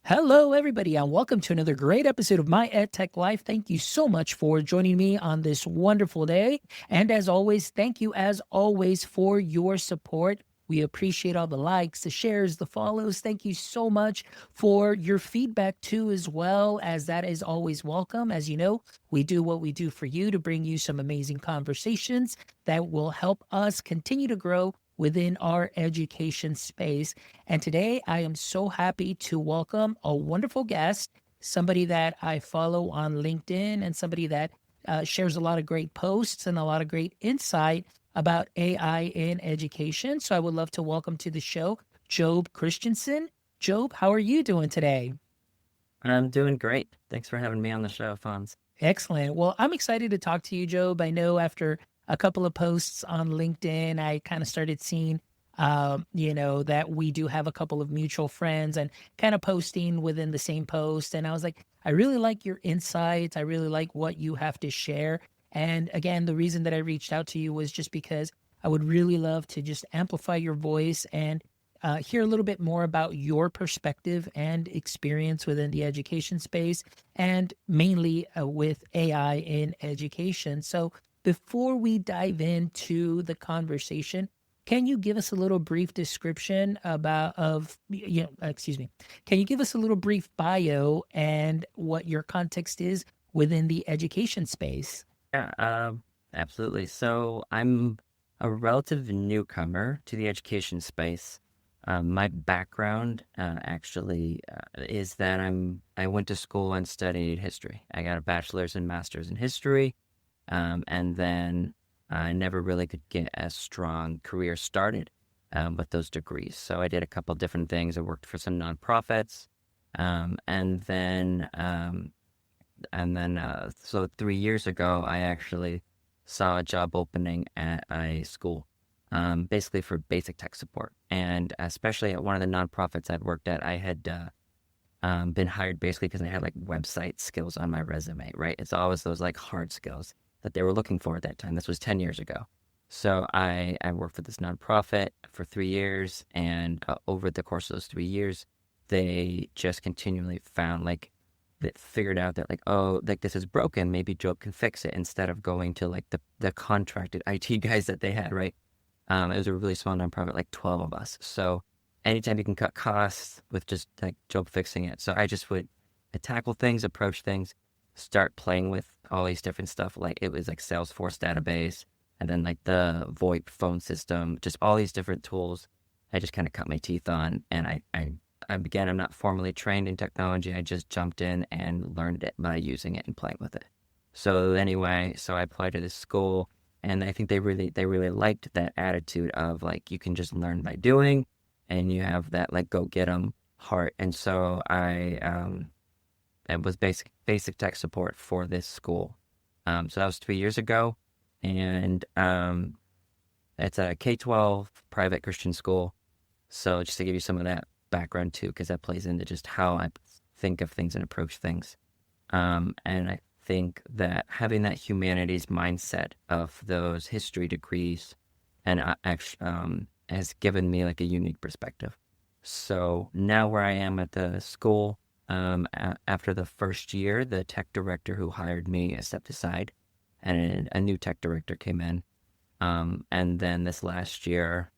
Hello, everybody, and welcome to another great episode of My EdTech Life. Thank you so much for joining me on this wonderful day. And as always, thank you as always for your support. We appreciate all the likes, the shares, the follows. Thank you so much for your feedback too, as well, as that is always welcome. As you know, we do what we do for you to bring you some amazing conversations that will help us continue to grow within our education space. And today I am so happy to welcome a wonderful guest, somebody that I follow on LinkedIn and somebody that shares a lot of great posts and a lot of great insight about AI in education. So I would love to welcome to the show, Job Christiansen. Job, how are you doing today? I'm doing great. Thanks for having me on the show, Fonz. Excellent. Well, I'm excited to talk to you, Job. I know after a couple of posts on LinkedIn, I kind of started seeing, that we do have a couple of mutual friends and kind of posting within the same post. And I was like, I really like your insights. I really like what you have to share. And again, the reason that I reached out to you was just because I would really love to just amplify your voice and hear a little bit more about your perspective and experience within the education space, and mainly with AI in education. So, before we dive into the conversation, can you give us a little brief description can you give us a little brief bio and what your context is within the education space? Yeah, absolutely. So I'm a relative newcomer to the education space. My background actually is that I went to school and studied history. I got a bachelor's and master's in history, and then I never really could get a strong career started with those degrees. So I did a couple different things. I worked for some nonprofits, and then so 3 years ago, I actually saw a job opening at a school, basically for basic tech support. And especially at one of the nonprofits I'd worked at, I had been hired basically because I had like website skills on my resume, right? It's always those like hard skills that they were looking for at that time. This was 10 years ago. So I worked for this nonprofit for 3 years, and over the course of those 3 years, they just continually found like that figured out that like, oh, like this is broken, maybe Job can fix it, instead of going to like the contracted IT guys that they had, right? It was a really small nonprofit, like 12 of us. So anytime you can cut costs with just like Job fixing it. So I just would tackle things, approach things, start playing with all these different stuff. Like it was like Salesforce database, and then like the VoIP phone system, just all these different tools. I just kind of cut my teeth on, and I'm not formally trained in technology. I just jumped in and learned it by using it and playing with it. So anyway, so I applied to this school, and I think they really liked that attitude of like, you can just learn by doing, and you have that like go get 'em heart. And so it was basic tech support for this school. So that was 3 years ago, and it's a K-12 private Christian school. So just to give you some of that background too, because that plays into just how I think of things and approach things. And I think that having that humanities mindset of those history degrees and actually has given me like a unique perspective. So now where I am at the school, after the first year, the tech director who hired me stepped aside, and a new tech director came in. And then this last year,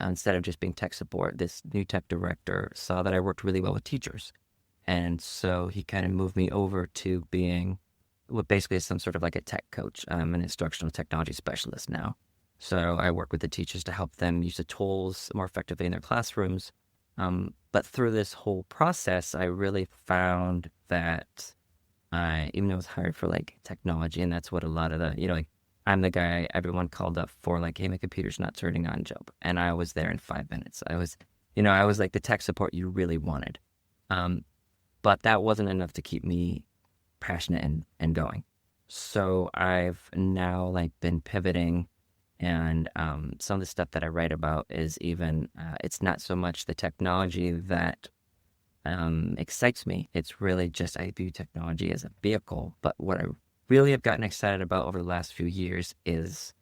instead of just being tech support, this new tech director saw that I worked really well with teachers. And so he kind of moved me over to being what basically is some sort of like a tech coach. I'm an instructional technology specialist now. So I work with the teachers to help them use the tools more effectively in their classrooms. But through this whole process, I really found that even though I was hired for like technology, and that's what a lot of like I'm the guy everyone called up for, like, hey, my computer's not turning on, Job. And I was there in 5 minutes. I was like the tech support you really wanted. But that wasn't enough to keep me passionate and going. So I've now like been pivoting, and some of the stuff that I write about is even, it's not so much the technology that excites me. It's really just I view technology as a vehicle. But what I really have gotten excited about over the last few years is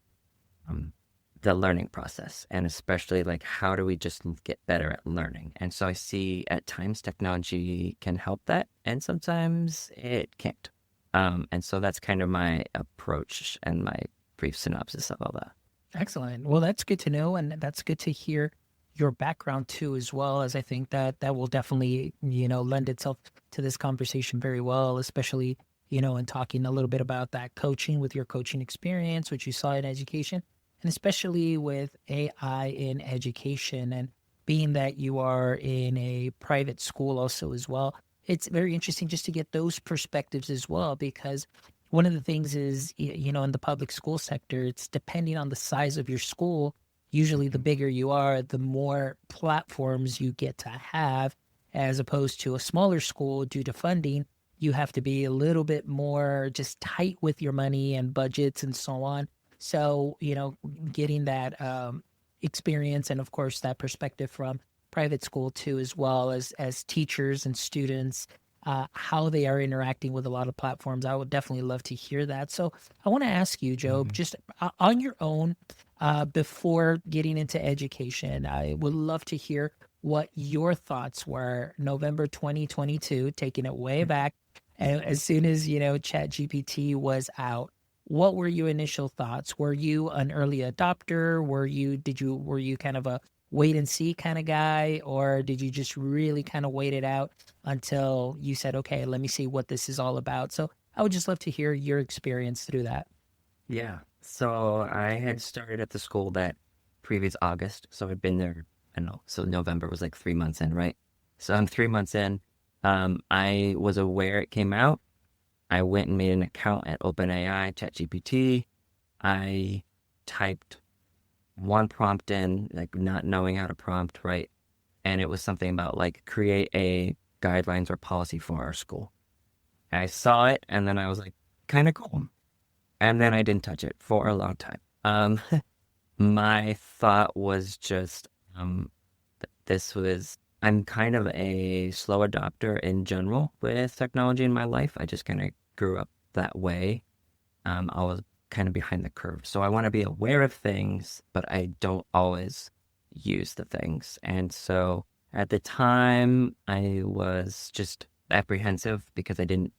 the learning process, and especially like how do we just get better at learning. And so I see at times technology can help that, and sometimes it can't. And so that's kind of my approach and my brief synopsis of all that. Excellent. Well, that's good to know, and that's good to hear your background too, as well, as I think that that will definitely, lend itself to this conversation very well, especially, in talking a little bit about that coaching with your coaching experience, which you saw in education, and especially with AI in education, and being that you are in a private school also as well. It's very interesting just to get those perspectives as well, because one of the things is, in the public school sector, it's depending on the size of your school. Usually, the Mhm. bigger you are, the more platforms you get to have, as opposed to a smaller school due to funding. You have to be a little bit more just tight with your money and budgets and so on. So, getting that experience, and of course that perspective from private school too, as well as teachers and students, how they are interacting with a lot of platforms. I would definitely love to hear that. So I want to ask you, Job, Mhm. just on your own, before getting into education, I would love to hear what your thoughts were November 2022, taking it way back. And as soon as, ChatGPT was out, what were your initial thoughts? Were you an early adopter? Were you kind of a wait and see kind of guy? Or did you just really kind of wait it out until you said, okay, let me see what this is all about? So I would just love to hear your experience through that. Yeah. So I had started at the school that previous August. So I'd been there, I don't know. So November was like 3 months in, right? So I'm 3 months in. I was aware it came out. I went and made an account at OpenAI, ChatGPT. I typed one prompt in, like not knowing how to prompt, right? And it was something about like create a guidelines or policy for our school. I saw it and then I was like, kind of cool. And then I didn't touch it for a long time. My thought was just, this was, I'm kind of a slow adopter in general with technology in my life. I just kind of grew up that way. I was kind of behind the curve. So I want to be aware of things, but I don't always use the things. And so at the time, I was just apprehensive because I didn't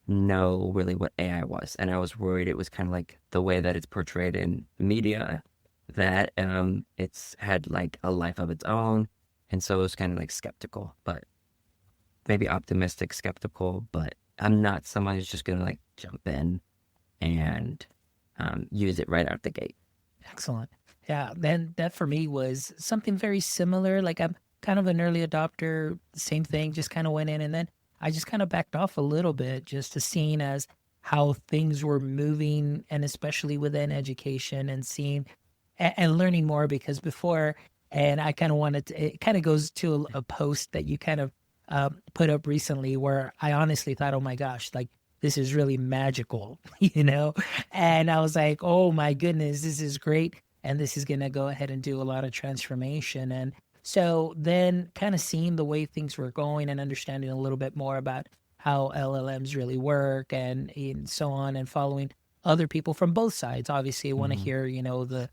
know really what AI was. And I was worried it was kind of like the way that it's portrayed in media, that it's had like a life of its own. And so it was kind of like skeptical, but maybe optimistic, skeptical, but I'm not someone who's just gonna like jump in and use it right out the gate. Excellent. Yeah, then that for me was something very similar. Like, I'm kind of an early adopter, same thing, just kind of went in, and then I just kind of backed off a little bit, just to seeing as how things were moving, and especially within education, and seeing and learning more, because before, and I kind of wanted to, it kind of goes to a post that you kind of put up recently, where I honestly thought, oh my gosh, like this is really magical, and I was like, oh my goodness, this is great. And this is going to go ahead and do a lot of transformation. And so then kind of seeing the way things were going, and understanding a little bit more about how LLMs really work, and so on, and following other people from both sides. Obviously, I want to Mm-hmm. hear,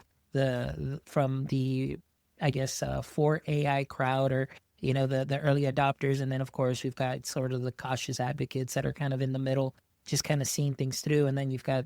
from the, I guess, for AI crowd, or, the early adopters. And then, of course, we've got sort of the cautious advocates that are kind of in the middle, just kind of seeing things through. And then you've got,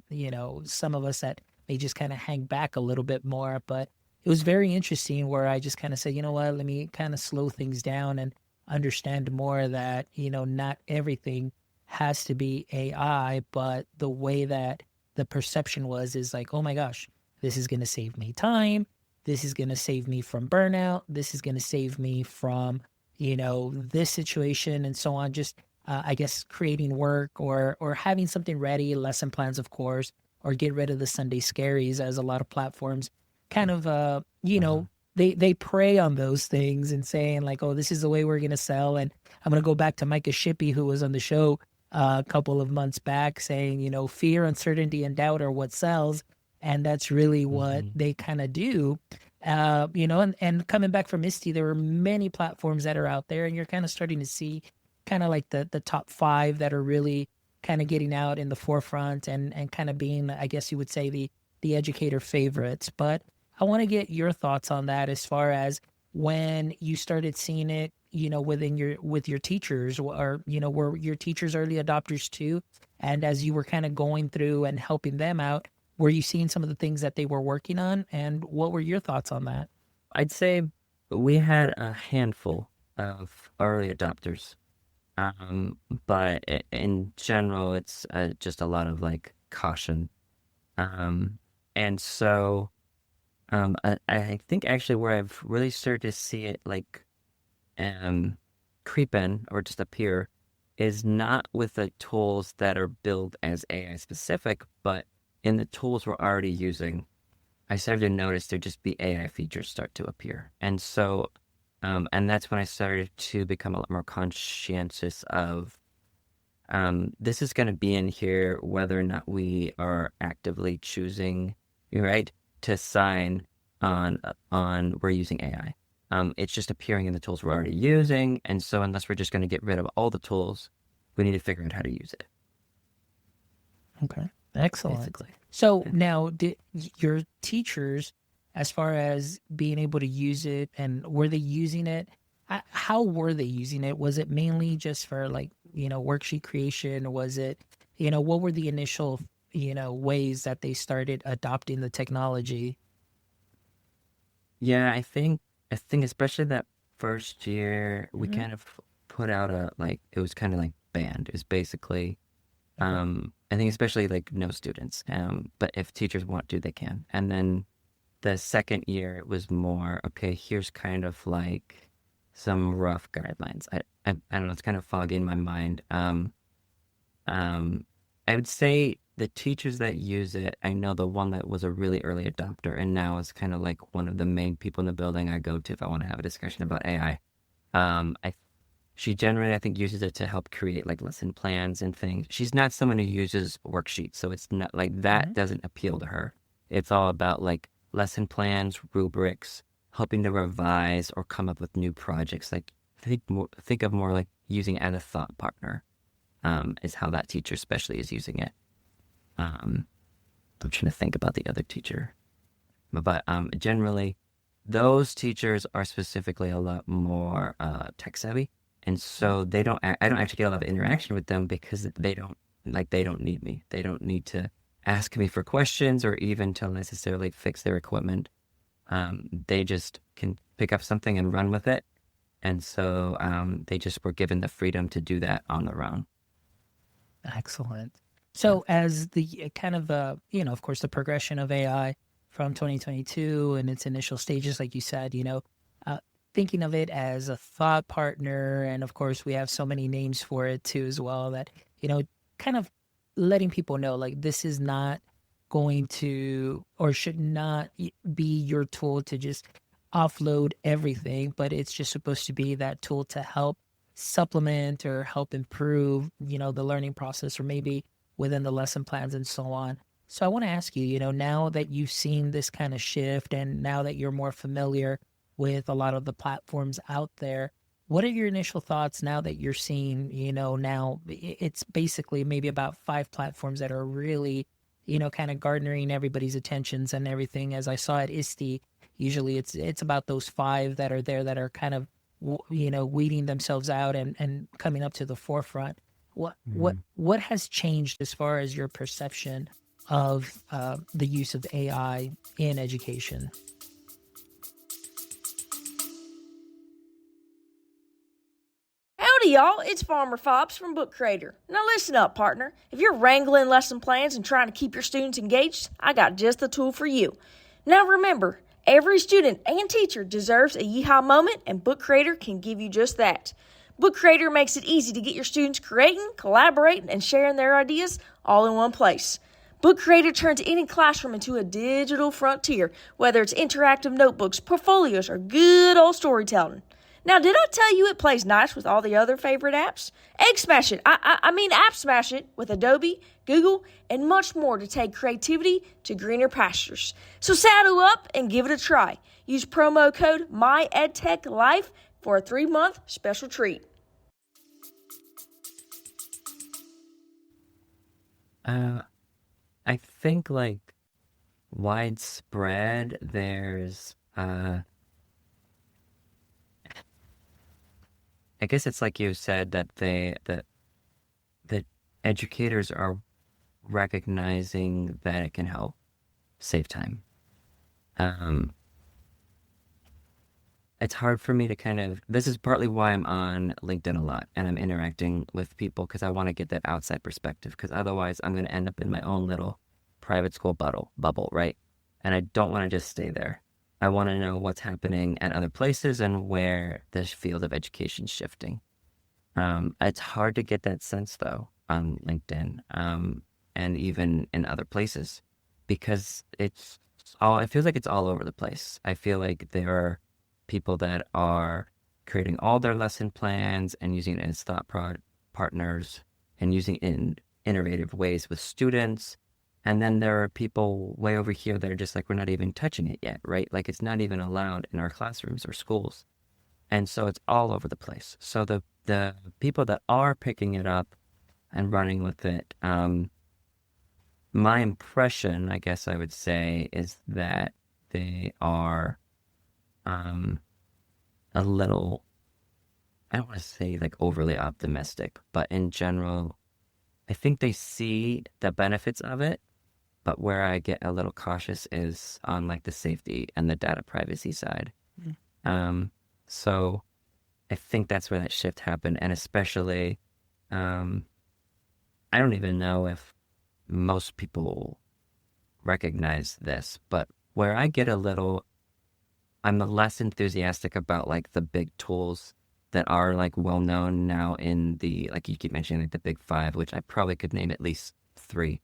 some of us that may just kind of hang back a little bit more. But it was very interesting, where I just kind of said, you know what, let me kind of slow things down and understand more that, not everything has to be AI, but the way that the perception was is like, oh my gosh, this is going to save me time. This is going to save me from burnout. This is going to save me from, this situation, and so on. Just, I guess, creating work, or having something ready, lesson plans, of course, or get rid of the Sunday scaries, as a lot of platforms kind of, Uh-huh. they prey on those things, and saying like, oh, this is the way we're going to sell. And I'm going to go back to Micah Shippey, who was on the show a couple of months back, saying, fear, uncertainty, and doubt are what sells. And that's really what Mm-hmm. they kind of do. And coming back from Misty, there were many platforms that are out there, and you're kind of starting to see kind of like the top five that are really kind of getting out in the forefront, and kind of being, I guess you would say, the educator favorites. But I want to get your thoughts on that as far as when you started seeing it, within with your teachers, or, were your teachers early adopters too? And as you were kind of going through and helping them out, were you seeing some of the things that they were working on? And what were your thoughts on that? I'd say we had a handful of early adopters. Um, but in general, it's just a lot of like caution. Um, and so I think actually where I've really started to see it like um, creep in or just appear is not with the tools that are built as AI specific, but in the tools we're already using. I started to notice there just be AI features start to appear. And that's when I started to become a lot more conscientious of this is going to be in here whether or not we are actively choosing, right, to sign on we're using AI. It's just appearing in the tools we're already using, and so unless we're just going to get rid of all the tools, we need to figure out how to use it, Okay. Excellent. basically. So Yeah. now, did your teachers, as far as being able to use it, and were they using it? How were they using it? Was it mainly just for like, worksheet creation? Or was it, what were the initial, ways that they started adopting the technology? Yeah, I think especially that first year we Hmm. kind of put out a like it was kind of like banned. It was basically Okay. I think especially like no students. But if teachers want to, they can. And then the second year it was more okay, here's kind of like some rough guidelines. I don't know, it's kind of foggy in my mind. Um, I would say the teachers that use it, I know the one that was a really early adopter and now is kind of like one of the main people in the building I go to if I want to have a discussion about AI. I She generally I think uses it to help create like lesson plans and things. She's not someone who uses worksheets, so it's not like that Hmm. doesn't appeal to her. It's all about like lesson plans, rubrics, helping to revise or come up with new projects. Like think of more like using it as a thought partner. Is how that teacher especially is using it. Um, I'm trying to think about the other teacher, but generally, those teachers are specifically a lot more tech savvy, and so they don't. I don't actually get a lot of interaction with them because they don't need me. They don't need to ask me for questions or even to necessarily fix their equipment. They just can pick up something and run with it, and so they just were given the freedom to do that on their own. Excellent. Yeah. So as the kind of of course, the progression of AI from 2022 and its initial stages, like you said, uh, thinking of it as a thought partner, and of course, we have so many names for it too as well, that kind of letting people know like this is not going to, or should not be your tool to just offload everything, but it's just supposed to be that tool to help supplement or help improve, the learning process, or maybe within the lesson plans and so on. So I want to ask you, now that you've seen this kind of shift and now that you're more familiar with a lot of the platforms out there, what are your initial thoughts now that you're seeing, now it's basically maybe about five platforms that are really, kind of garnering everybody's attentions and everything. As I saw at ISTE, usually it's about those five that are there that are kind of weeding themselves out and coming up to the forefront. What has changed as far as your perception of the use of AI in education? Howdy, y'all. It's Farmer Fobbs from Book Creator. Now listen up, partner. If you're wrangling lesson plans and trying to keep your students engaged, I got just the tool for you. Now remember, every student and teacher deserves a yeehaw moment, and Book Creator can give you just that. Book Creator makes it easy to get your students creating, collaborating, and sharing their ideas all in one place. Book Creator turns any classroom into a digital frontier, whether it's interactive notebooks, portfolios, or good old storytelling. Now, did I tell you it plays nice with all the other favorite apps? Egg Smash It, I mean App Smash It with Adobe, Google, and much more to take creativity to greener pastures. So saddle up and give it a try. Use promo code My EdTech Life for a 3-month special treat. Uh, I think like widespread. There's, I guess it's like you said that the educators are recognizing that it can help save time. Um, it's hard for me to this is partly why I'm on LinkedIn a lot and I'm interacting with people because I want to get that outside perspective because otherwise I'm going to end up in my own little private school bubble, right? And I don't want to just stay there. I want to know what's happening at other places and where this field of education is shifting. It's hard to get that sense though on LinkedIn, and even in other places because it feels like it's all over the place. I feel like there are people that are creating all their lesson plans and using it as partners and using it in innovative ways with students. And then there are people way over here that are just like, we're not even touching it yet, right? Like it's not even allowed in our classrooms or schools. And so it's all over the place. So the people that are picking it up and running with it, my impression, I guess I would say, is that they are a little, I don't want to say like overly optimistic, but in general, I think they see the benefits of it. But where I get a little cautious is on like the safety and the data privacy side. So I think that's where that shift happened. And especially, I don't even know if most people recognize this, but where I get I'm less enthusiastic about like the big tools that are like well known now in like you keep mentioning like the big five, which I probably could name at least three.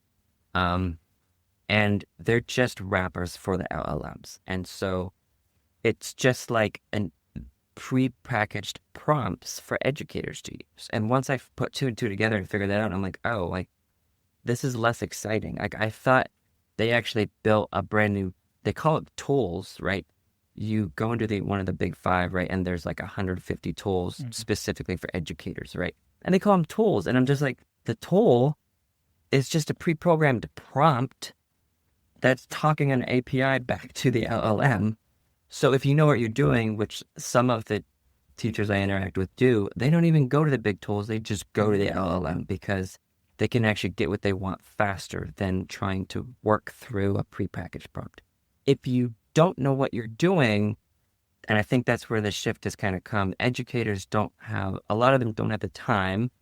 And they're just wrappers for the LLMs. And so it's just like pre-packaged prompts for educators to use. And once I put two and two together and figured that out, I'm like, oh, like this is less exciting. Like I thought they actually built a brand new, they call it tools, right? You go into one of the big five, right? And there's like 150 tools specifically for educators, right? And they call them tools. And I'm just like, the tool is just a pre-programmed prompt that's talking an API back to the LLM. So if you know what you're doing, which some of the teachers I interact with do, they don't even go to the big tools. They just go to the LLM because they can actually get what they want faster than trying to work through a prepackaged prompt. If you don't know what you're doing, and I think that's where the shift has kind of come, educators a lot of them don't have the time.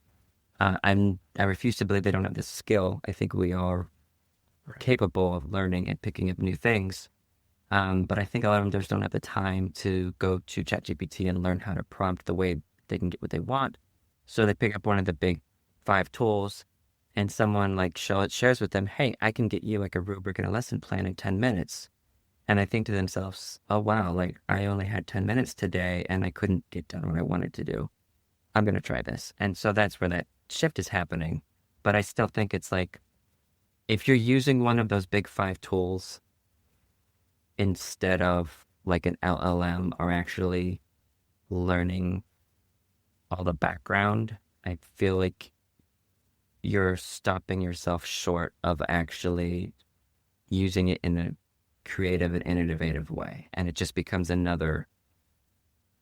I refuse to believe they don't have the skill. I think we are capable of learning and picking up new things. But I think a lot of them just don't have the time to go to ChatGPT and learn how to prompt the way they can get what they want. So they pick up one of the big five tools and someone like shares with them, hey, I can get you like a rubric and a lesson plan in 10 minutes. And I think to themselves, oh, wow, like I only had 10 minutes today and I couldn't get done what I wanted to do. I'm going to try this. And so that's where that shift is happening. But I still think it's like, if you're using one of those big five tools instead of like an LLM or actually learning all the background, I feel like you're stopping yourself short of actually using it in a creative and innovative way. And it just becomes another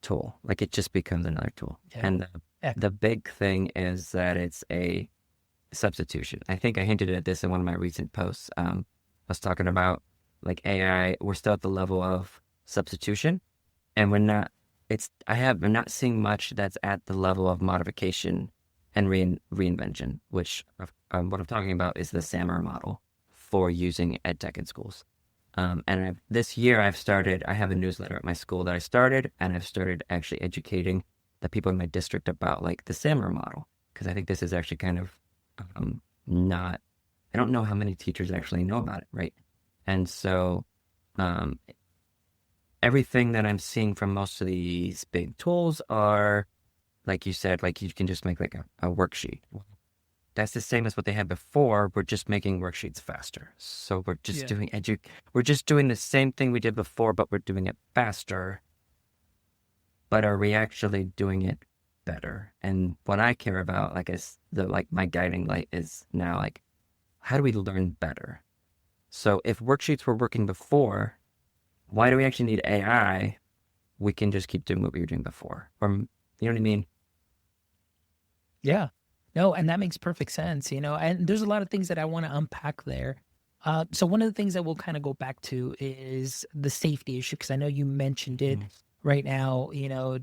tool. Like it just becomes another tool. Yeah. And the big thing is that it's a substitution. I think I hinted at this in one of my recent posts. I was talking about like AI, we're still at the level of substitution and I'm not seeing much that's at the level of modification and reinvention, which what I'm talking about is the SAMR model for using EdTech in schools. And this year I have a newsletter at my school that I started, and I've started actually educating the people in my district about like the SAMR model, because I think this is actually kind of I don't know how many teachers actually know about it, right? And so everything that I'm seeing from most of these big tools are, like you said, like you can just make like a worksheet. That's the same as what they had before. We're just making worksheets faster. So we're just we're just doing the same thing we did before, but we're doing it faster. But are we actually doing it better? And what I care about, like, is my guiding light is now like, how do we learn better? So if worksheets were working before, why do we actually need AI? We can just keep doing what we were doing before. Or, you know what I mean? Yeah. No, and that makes perfect sense, and there's a lot of things that I want to unpack there. So one of the things that we'll kind of go back to is the safety issue, because I know you mentioned it right now,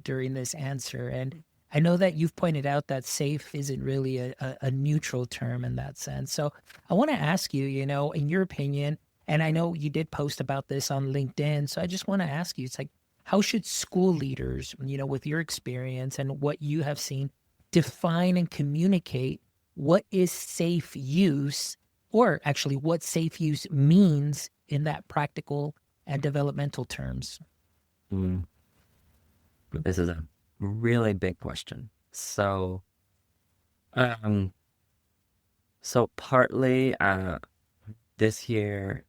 during this answer. And I know that you've pointed out that safe isn't really a neutral term in that sense. So I want to ask you, in your opinion, and I know you did post about this on LinkedIn. So I just want to ask you, it's like, how should school leaders, with your experience and what you have seen, define and communicate what is safe use, or actually what safe use means in that practical and developmental terms? Mm. This is a really big question. Um, so partly, this year,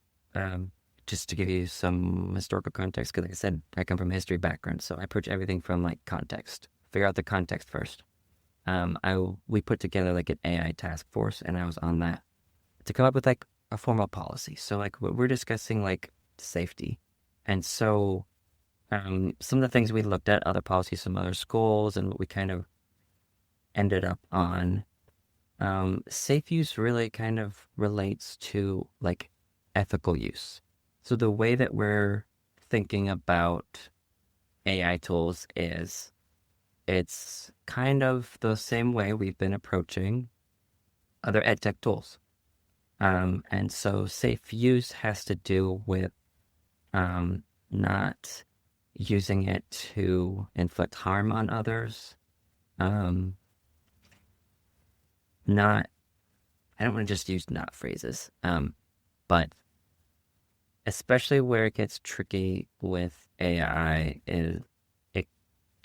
just to give you some historical context, because like I said, I come from a history background, so I approach everything from like context. Figure out the context first. We put together like an AI task force, and I was on that to come up with like a formal policy. So like we're discussing like safety, and so some of the things we looked at, other policies from other schools, and what we kind of ended up on. Safe use really kind of relates to like ethical use. So the way that we're thinking about AI tools is it's kind of the same way we've been approaching other EdTech tools. And so safe use has to do with not using it to inflict harm on others. Not, I don't want to just use not phrases, but especially where it gets tricky with AI is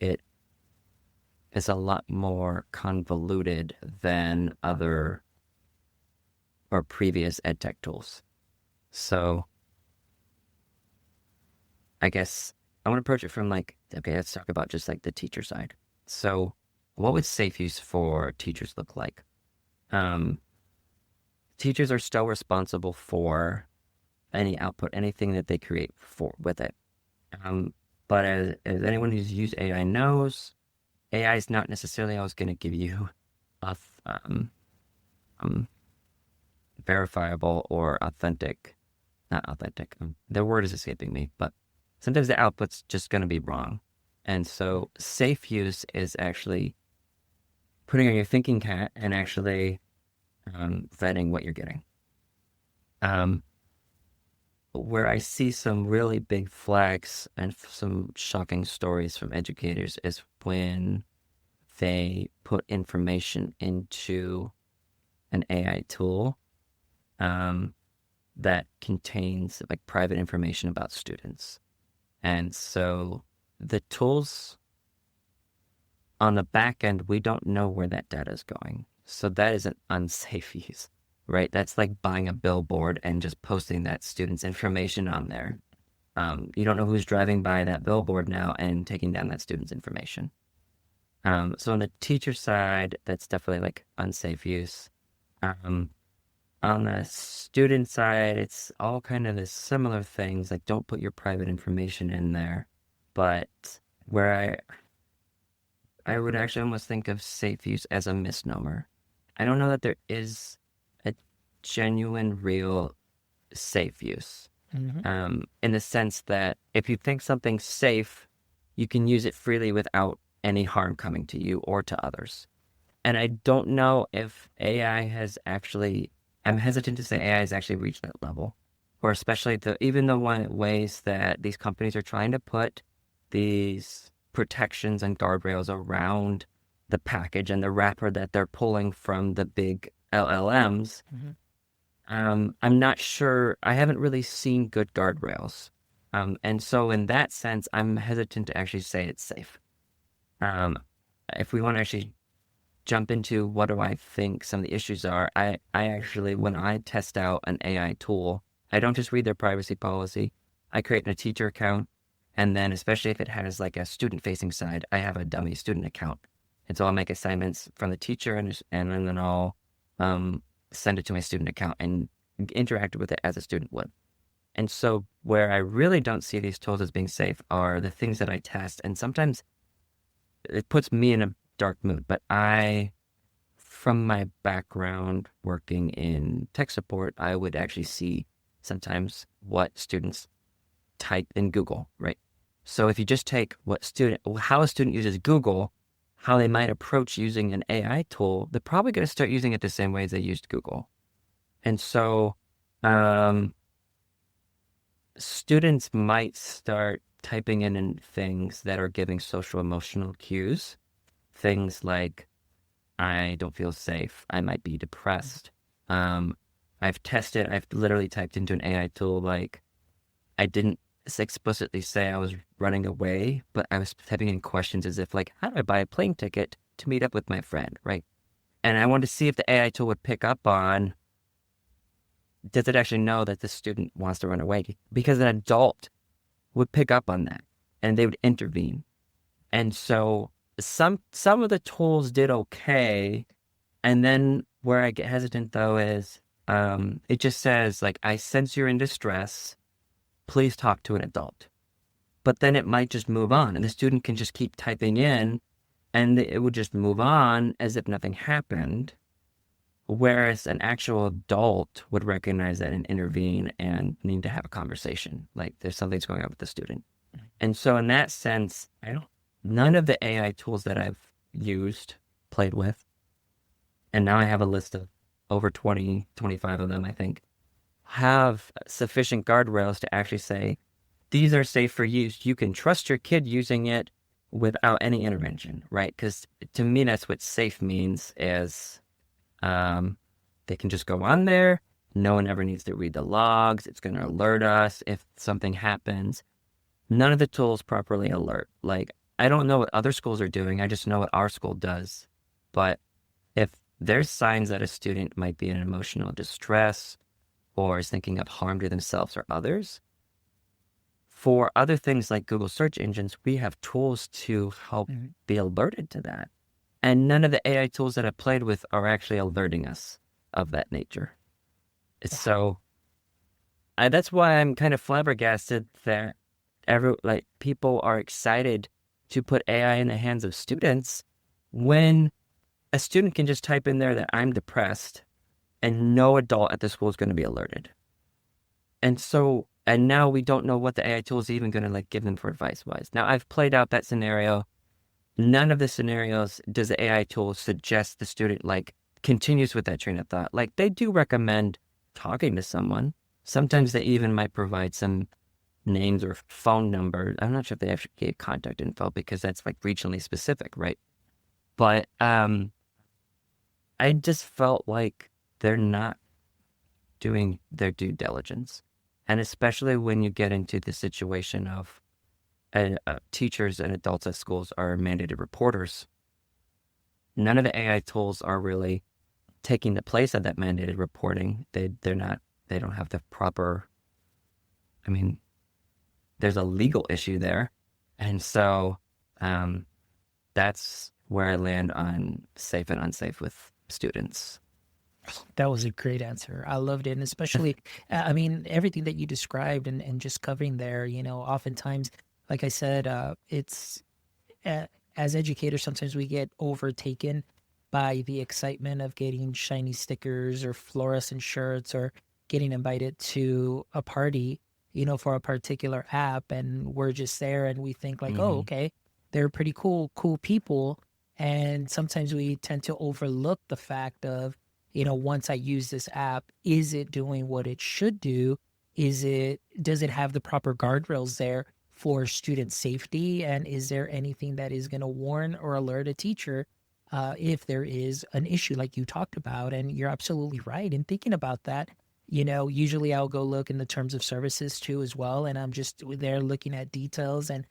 it is a lot more convoluted than other or previous EdTech tools. So I guess I want to approach it from like, okay, let's talk about just like the teacher side. So what would safe use for teachers look like? Teachers are still responsible for any output, anything that they create with it. But as anyone who's used AI knows, AI is not necessarily always going to give you verifiable or authentic, not authentic. The word is escaping me, but sometimes the output's just going to be wrong. And so safe use is actually putting on your thinking hat and actually vetting what you're getting. Where I see some really big flags and some shocking stories from educators is when they put information into an AI tool that contains like private information about students. And so the tools on the back end, we don't know where that data is going. So that is an unsafe use, right? That's like buying a billboard and just posting that student's information on there. You don't know who's driving by that billboard now and taking down that student's information. So on the teacher side, that's definitely like unsafe use. On the student side, it's all kind of the similar things, like don't put your private information in there. But where I would actually almost think of safe use as a misnomer. I don't know that there is a genuine, real safe use. Mm-hmm. In the sense that if you think something's safe, you can use it freely without any harm coming to you or to others. And I don't know if AI has actually, I'm hesitant to say AI has actually reached that level, or especially even the ways that these companies are trying to put these protections and guardrails around the package and the wrapper that they're pulling from the big LLMs. Mm-hmm. I'm not sure. I haven't really seen good guardrails. And so in that sense, I'm hesitant to actually say it's safe. If we want to actually jump into what do I think some of the issues are, I actually, when I test out an AI tool, I don't just read their privacy policy. I create a teacher account. And then especially if it has like a student-facing side, I have a dummy student account. And so I'll make assignments from the teacher and then I'll send it to my student account. And interacted with it as a student would. And so where I really don't see these tools as being safe are the things that I test. And sometimes it puts me in a dark mood, but from my background working in tech support, I would actually see sometimes what students type in Google, right? So if you just take how a student uses Google, how they might approach using an AI tool, they're probably going to start using it the same way as they used Google. And so students might start typing in things that are giving social emotional cues, things like, I don't feel safe, I might be depressed. I've literally typed into an AI tool, like, I didn't explicitly say I was running away, but I was typing in questions as if, like, how do I buy a plane ticket to meet up with my friend, right? And I wanted to see if the AI tool would pick up on, does it actually know that the student wants to run away? Because an adult would pick up on that and they would intervene. And so some of the tools did okay. And then where I get hesitant, though, is it just says, like, I sense you're in distress. Please talk to an adult. But then it might just move on, and the student can just keep typing in, and it would just move on as if nothing happened. Whereas an actual adult would recognize that and intervene and need to have a conversation. Like, there's something's going on with the student. And so in that sense, none of the AI tools that I've used, played with, and now I have a list of over 20, 25 of them, I think, have sufficient guardrails to actually say, these are safe for use. You can trust your kid using it without any intervention, right? Because to me, that's what safe means, is they can just go on there. No one ever needs to read the logs. It's going to alert us if something happens. None of the tools properly alert. Like, I don't know what other schools are doing. I just know what our school does. But if there's signs that a student might be in emotional distress or is thinking of harm to themselves or others, for other things like Google search engines, we have tools to help be alerted to that. And none of the AI tools that I've played with are actually alerting us of that nature. So that's why I'm kind of flabbergasted that people are excited to put AI in the hands of students when a student can just type in there that I'm depressed and no adult at the school is going to be alerted. And now we don't know what the AI tool is even going to, like, give them for advice wise. Now, I've played out that scenario. None of the scenarios does the AI tool suggest the student, like, continues with that train of thought. Like, they do recommend talking to someone. Sometimes they even might provide some names or phone numbers. I'm not sure if they actually gave contact info because that's, like, regionally specific, right? But I just felt like they're not doing their due diligence. And especially when you get into the situation of teachers and adults at schools are mandated reporters, none of the AI tools are really taking the place of that mandated reporting. They don't have the proper, there's a legal issue there. And so that's where I land on safe and unsafe with students. That was a great answer. I loved it. And especially, everything that you described and just covering there, oftentimes, like I said, it's as educators, sometimes we get overtaken by the excitement of getting shiny stickers or fluorescent shirts or getting invited to a party, for a particular app. And we're just there and we think like, oh, okay, they're pretty cool people. And sometimes we tend to overlook the fact of, once I use this app, is it doing what it should do? Does it have the proper guardrails there for student safety? And is there anything that is going to warn or alert a teacher if there is an issue like you talked about? And you're absolutely right in thinking about that. Usually I'll go look in the terms of services too as well. And I'm just there looking at details and,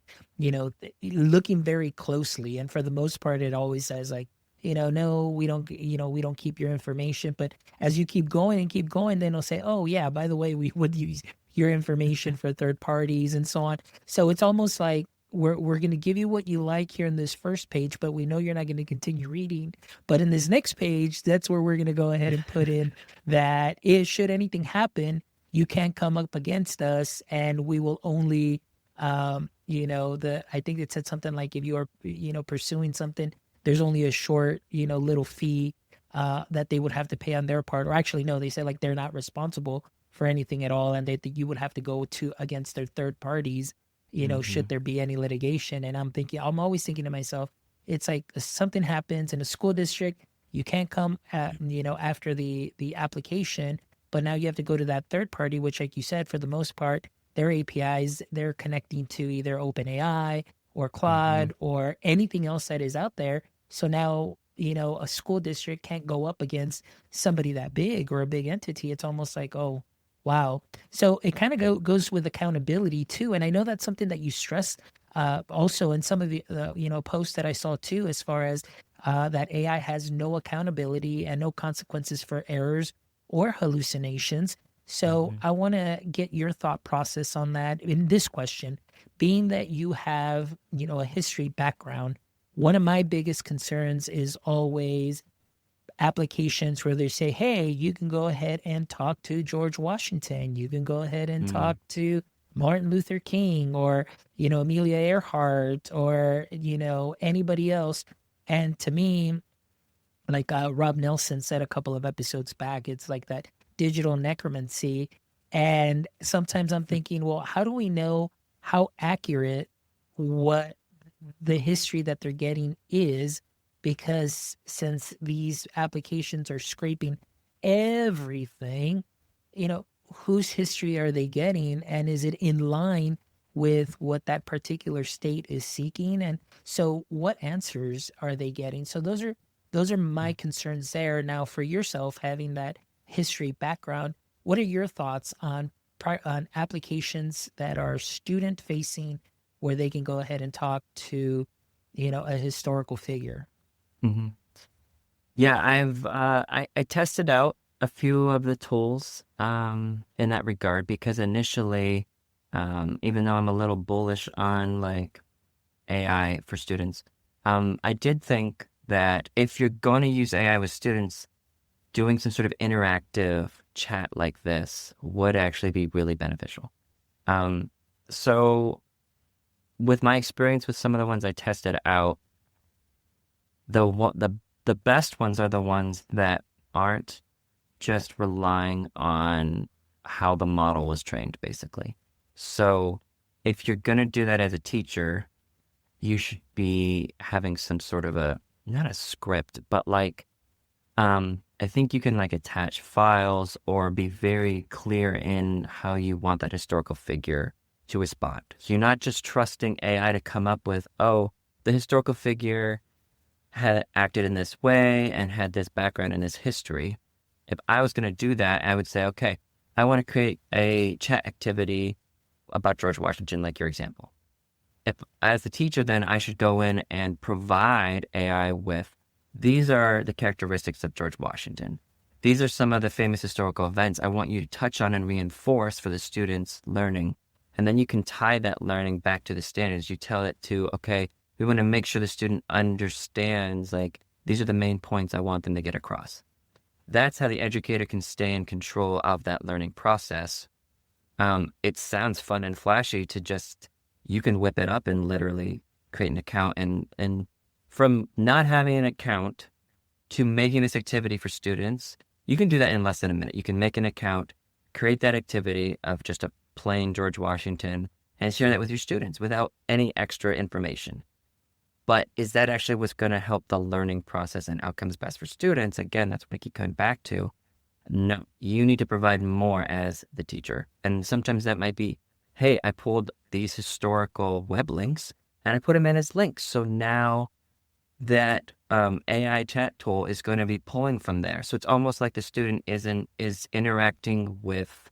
looking very closely. And for the most part, it always says like, no, we don't keep your information. But as you keep going, then they'll say, oh yeah, by the way, we would use your information for third parties and so on. So it's almost like we're going to give you what you like here in this first page, but we know you're not going to continue reading. But in this next page, that's where we're going to go ahead and put in that should anything happen, you can't come up against us, and we will only, I think it said something like if you are, pursuing something, there's only a short, little fee that they would have to pay on their part. Or actually, no, they said like they're not responsible for anything at all, and that you would have to go to against their third parties, should there be any litigation. And I'm always thinking to myself, it's like something happens in a school district, you can't come after the application, but now you have to go to that third party, which, like you said, for the most part, their APIs, they're connecting to either OpenAI or Claude or anything else that is out there. So now, a school district can't go up against somebody that big or a big entity. It's almost like, oh, wow. So it kind of goes with accountability too. And I know that's something that you stress also in some of the, posts that I saw too, as far as that AI has no accountability and no consequences for errors or hallucinations. So I want to get your thought process on that in this question. Being that you have, a history background, one of my biggest concerns is always applications where they say, hey, you can go ahead and talk to George Washington. You can go ahead and talk to Martin Luther King or, Amelia Earhart or, anybody else. And to me, like Rob Nelson said a couple of episodes back, it's like that digital necromancy. And sometimes I'm thinking, well, how do we know how accurate what the history that they're getting is? Because since these applications are scraping everything, whose history are they getting? And is it in line with what that particular state is seeking? And so what answers are they getting? So those are my concerns there. Now, for yourself, having that history background, what are your thoughts on applications that are student facing where they can go ahead and talk to, a historical figure? Yeah, I tested out a few of the tools in that regard, because initially, even though I'm a little bullish on like AI for students, I did think that if you're going to use AI with students, doing some sort of interactive chat like this would actually be really beneficial. So with my experience with some of the ones I tested out, the best ones are the ones that aren't just relying on how the model was trained, basically. So if you're going to do that as a teacher, you should be having some sort of not a script, but like, I think you can like attach files or be very clear in how you want that historical figure to respond. So you're not just trusting AI to come up with, oh, the historical figure had acted in this way and had this background in this history. If I was going to do that, I would say, okay, I want to create a chat activity about George Washington, like your example. If as the teacher, then I should go in and provide AI with, these are the characteristics of George Washington. These are some of the famous historical events I want you to touch on and reinforce for the students' learning. And then you can tie that learning back to the standards. You tell it to, okay, we want to make sure the student understands, like, these are the main points I want them to get across. That's how the educator can stay in control of that learning process. It sounds fun and flashy to just, you can whip it up and literally create an account. And from not having an account to making this activity for students, you can do that in less than a minute. You can make an account, create that activity of just a plain George Washington, and share that with your students without any extra information. But is that actually what's going to help the learning process and outcomes best for students? Again, that's what I keep coming back to. No, you need to provide more as the teacher. And sometimes that might be, hey, I pulled these historical web links and I put them in as links. So now that AI chat tool is going to be pulling from there. So it's almost like the student is interacting with,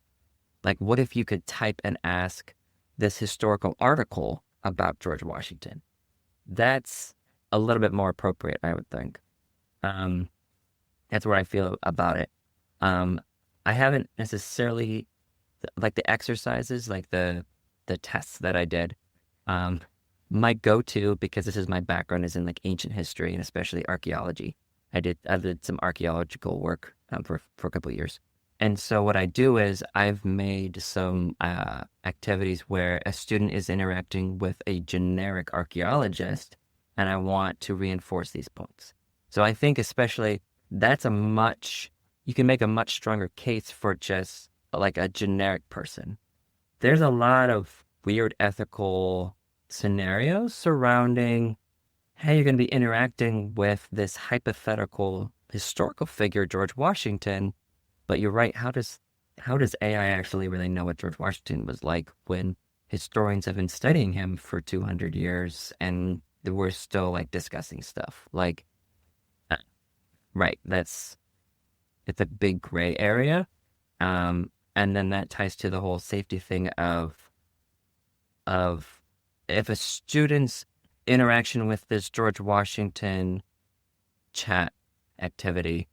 like, what if you could type and ask this historical article about George Washington? That's a little bit more appropriate, I would think. That's where I feel about it. I haven't necessarily, like the exercises, like the tests that I did, my go-to, because this is my background, is in like ancient history and especially archaeology. I did some archaeological work for a couple of years. And so what I do is I've made some activities where a student is interacting with a generic archaeologist, and I want to reinforce these points. So I think especially you can make a much stronger case for just like a generic person. There's a lot of weird ethical scenarios surrounding how you're going to be interacting with this hypothetical historical figure, George Washington. But you're right. How does AI actually really know what George Washington was like when historians have been studying him for 200 years and we're still like discussing stuff? Like, uh, right. It's a big gray area. And then that ties to the whole safety thing of if a student's interaction with this George Washington chat activity,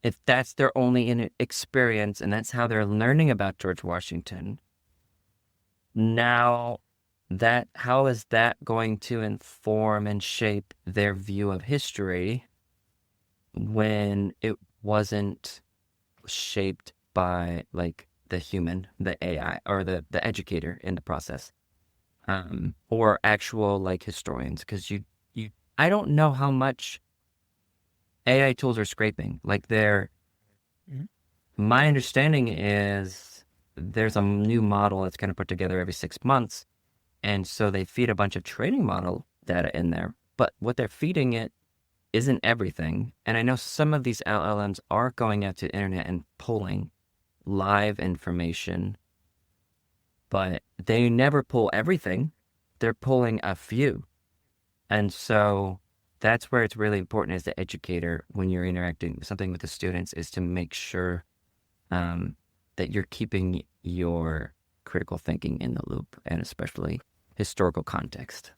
if that's their only experience and that's how they're learning about George Washington, now how is that going to inform and shape their view of history when it wasn't shaped by like the human, the AI, or the educator in the process, or actual like historians? Because I don't know how much AI tools are scraping. Like Mhm. my understanding is there's a new model that's kind of put together every 6 months, and so they feed a bunch of training model data in there. But what they're feeding it isn't everything. And I know some of these LLMs are going out to the internet and pulling live information, but they never pull everything. They're pulling a few. And so that's where it's really important as the educator when you're interacting something with the students is to make sure that you're keeping your critical thinking in the loop and especially historical context.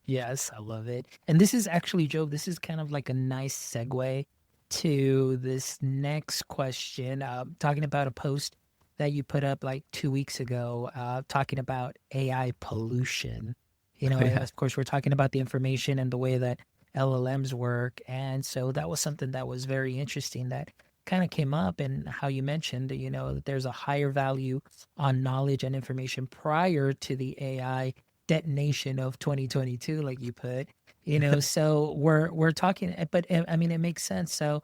Yes, I love it. And this is actually, Joe, this is kind of like a nice segue to this next question. Talking about a post that you put up like 2 weeks ago, talking about AI pollution. Oh, And yeah. of course, we're talking about the information and the way that LLMs work. And so that was something that was very interesting that kind of came up, and how you mentioned, that there's a higher value on knowledge and information prior to the AI detonation of 2022, like you put. So we're talking, but I mean, it makes sense. So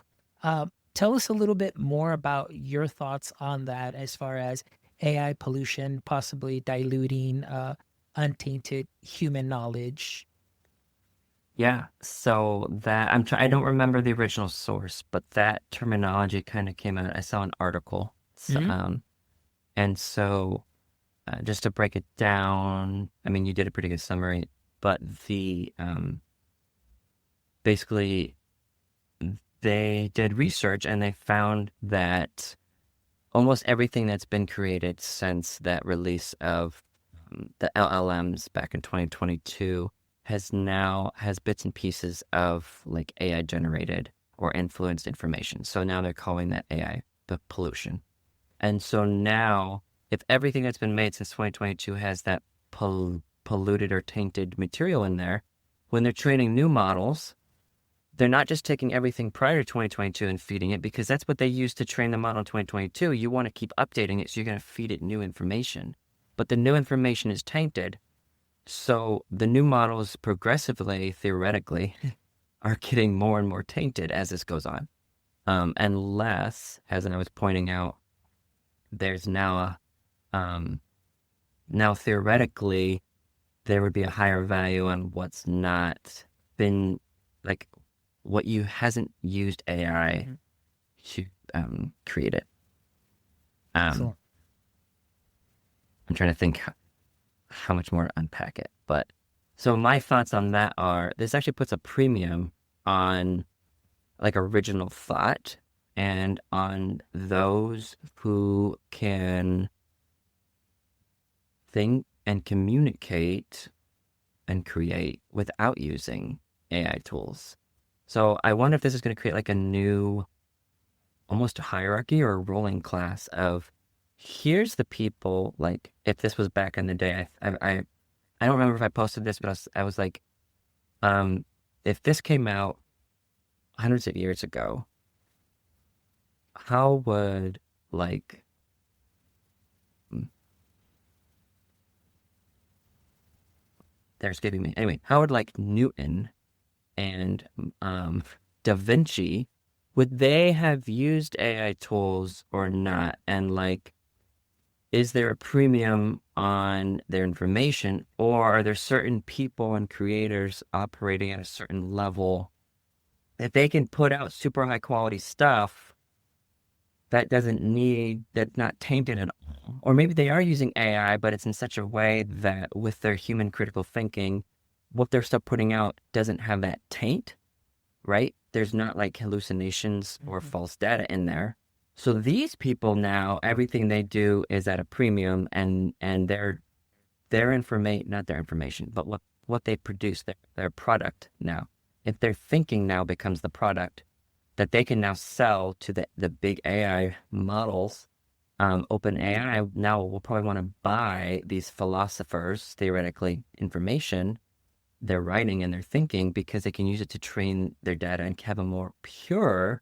tell us a little bit more about your thoughts on that, as far as AI pollution possibly diluting untainted human knowledge. Yeah. So I don't remember the original source, but that terminology kind of came out. I saw an article. So, Hmm. and so just to break it down, I mean, you did a pretty good summary, but basically they did research and they found that almost everything that's been created since that release of the LLMs back in 2022 has bits and pieces of like AI generated or influenced information. So now they're calling that AI the pollution. And so now, if everything that's been made since 2022 has that polluted or tainted material in there, when they're training new models, they're not just taking everything prior to 2022 and feeding it, because that's what they used to train the model in 2022. You want to keep updating it, so you're going to feed it new information. But the new information is tainted. So the new models progressively, theoretically, are getting more and more tainted as this goes on. Unless, as I was pointing out, there's now theoretically, there would be a higher value on what's not been like what you hasn't used AI Mhm. to create it. Um, Excellent. I'm trying to think how much more to unpack it. But so my thoughts on that are this actually puts a premium on like original thought and on those who can think and communicate and create without using AI tools. So I wonder if this is going to create like a new, almost a hierarchy or a ruling class of here's the people, like if this was back in the day, I don't remember if I posted this, but I was like, if this came out hundreds of years ago, how would like mm, they're escaping me. Anyway, how would like Newton and Da Vinci, would they have used AI tools or not? And like, is there a premium on their information, or are there certain people and creators operating at a certain level that they can put out super high quality stuff that's not tainted at all? Or maybe they are using AI, but it's in such a way that with their human critical thinking, what they're still putting out doesn't have that taint, right? There's not like hallucinations or false data in there. So these people now, everything they do is at a premium, and their information, not their information, but what they produce, their product now. If their thinking now becomes the product that they can now sell to the big AI models, open AI now will probably want to buy these philosophers, theoretically, information, their writing and their thinking, because they can use it to train their data and have a more pure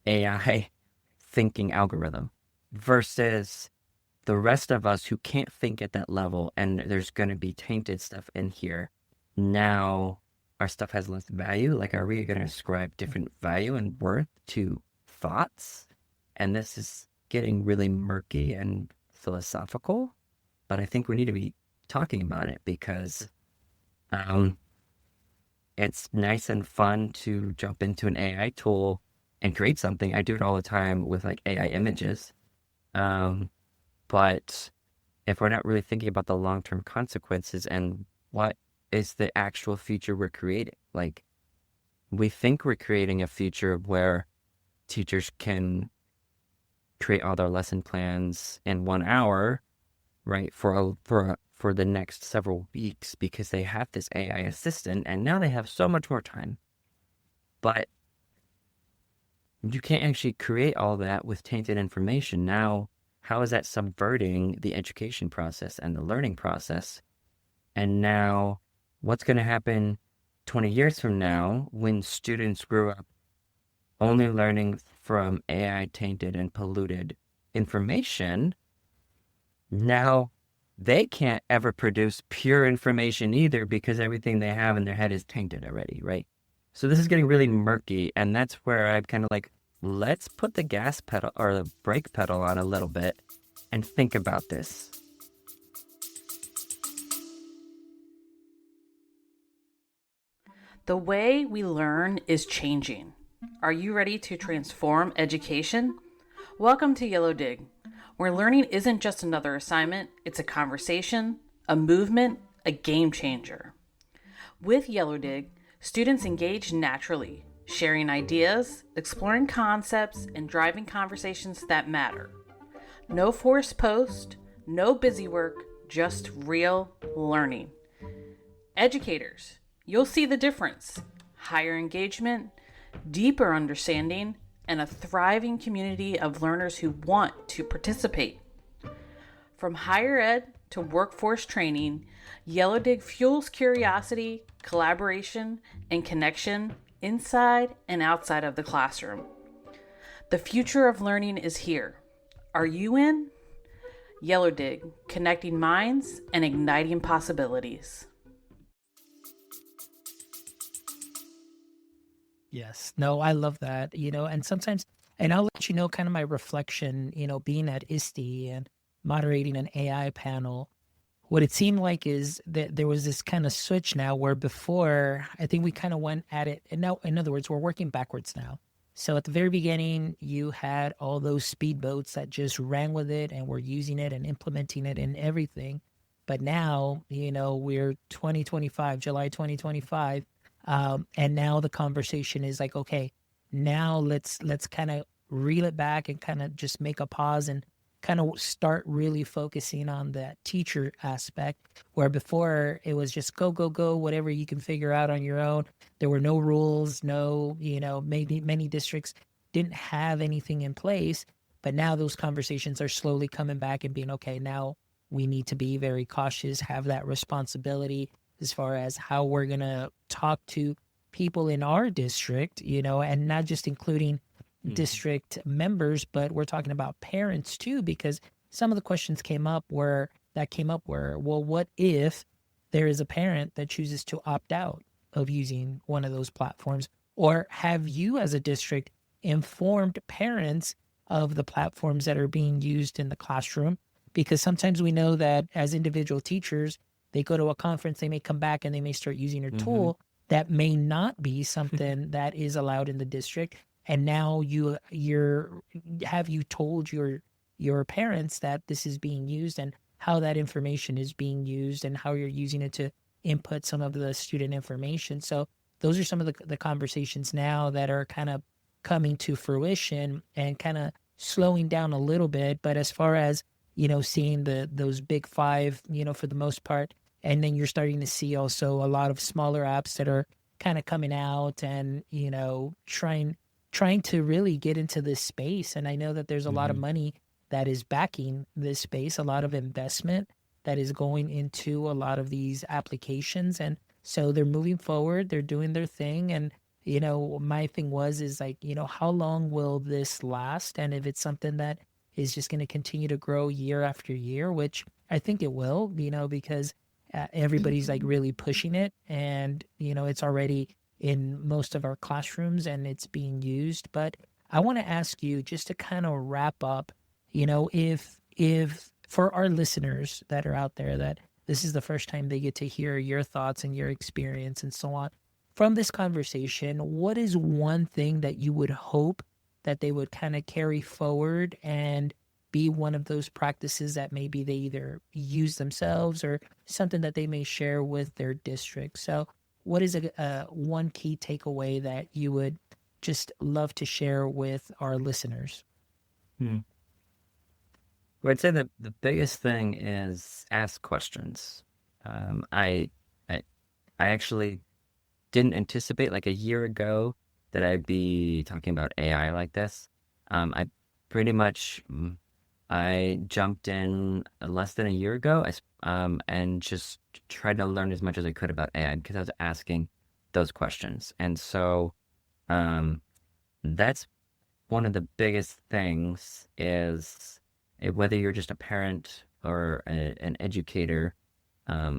AI thinking algorithm versus the rest of us who can't think at that level, and there's going to be tainted stuff in here. Now our stuff has less value. Like, are we going to ascribe different value and worth to thoughts? And this is getting really murky and philosophical, but I think we need to be talking about it because it's nice and fun to jump into an AI tool and create something. I do it all the time with like AI images. But if we're not really thinking about the long-term consequences and what is the actual future we're creating, like we think we're creating a future where teachers can create all their lesson plans in 1 hour, right? For the next several weeks because they have this AI assistant and now they have so much more time. But you can't actually create all that with tainted information. Now, how is that subverting the education process and the learning process? And now, what's going to happen 20 years from now when students grew up only learning from AI tainted and polluted information? Now, they can't ever produce pure information either because everything they have in their head is tainted already, right? So this is getting really murky, and that's where I'm kind of like, let's put the gas pedal or the brake pedal on a little bit and think about this. The way we learn is changing. Are you ready to transform education? Welcome to Yellow Dig, where learning isn't just another assignment, it's a conversation, a movement, a game changer. With Yellow Dig, students engage naturally, sharing ideas, exploring concepts, and driving conversations that matter. No forced post, no busy work, just real learning. Educators, you'll see the difference. Higher engagement, deeper understanding, and a thriving community of learners who want to participate. From higher ed to workforce training, Yellow Dig fuels curiosity, collaboration, and connection inside and outside of the classroom. The future of learning is here. Are you in? Yellow Dig, connecting minds and igniting possibilities. Yes. No, I love that, and sometimes, and I'll let you know kind of my reflection, being at ISTE and moderating an AI panel. What it seemed like is that there was this kind of switch now where before, I think we kind of went at it. And now, in other words, we're working backwards now. So at the very beginning, you had all those speedboats that just ran with it and were using it and implementing it in everything. But now, we're 2025, July 2025. And now the conversation is like, okay, now let's kind of reel it back and kind of just make a pause and kind of start really focusing on that teacher aspect, where before it was just go, go, go, whatever you can figure out on your own. There were no rules, maybe many districts didn't have anything in place, but now those conversations are slowly coming back and being, okay, now we need to be very cautious, have that responsibility as far as how we're going to talk to people in our district, and not just including district members, but we're talking about parents too, because some of the questions came up were, well, what if there is a parent that chooses to opt out of using one of those platforms? Or have you as a district informed parents of the platforms that are being used in the classroom? Because sometimes we know that as individual teachers, they go to a conference, they may come back and they may start using a tool that may not be something that is allowed in the district. And now have you told your parents that this is being used and how that information is being used and how you're using it to input some of the student information? So those are some of the conversations now that are kind of coming to fruition and kind of slowing down a little bit. But as far as, seeing those big five, for the most part, and then you're starting to see also a lot of smaller apps that are kind of coming out and, trying to really get into this space. And I know that there's a lot of money that is backing this space, a lot of investment that is going into a lot of these applications. And so they're moving forward, they're doing their thing. And, my thing is like, how long will this last? And if it's something that is just going to continue to grow year after year, which I think it will, because everybody's like really pushing it. And, it's already in most of our classrooms and it's being used. But I want to ask you, just to kind of wrap up, if for our listeners that are out there, that this is the first time they get to hear your thoughts and your experience and so on from this conversation, what is one thing that you would hope that they would kind of carry forward and be one of those practices that maybe they either use themselves or something that they may share with their district? So what is a one key takeaway that you would just love to share with our listeners? Well, I'd say that the biggest thing is ask questions. I actually didn't anticipate like a year ago that I'd be talking about AI like this. I pretty much I jumped in less than a year ago, and just tried to learn as much as I could about AI because I was asking those questions. And so that's one of the biggest things is whether you're just a parent or an educator,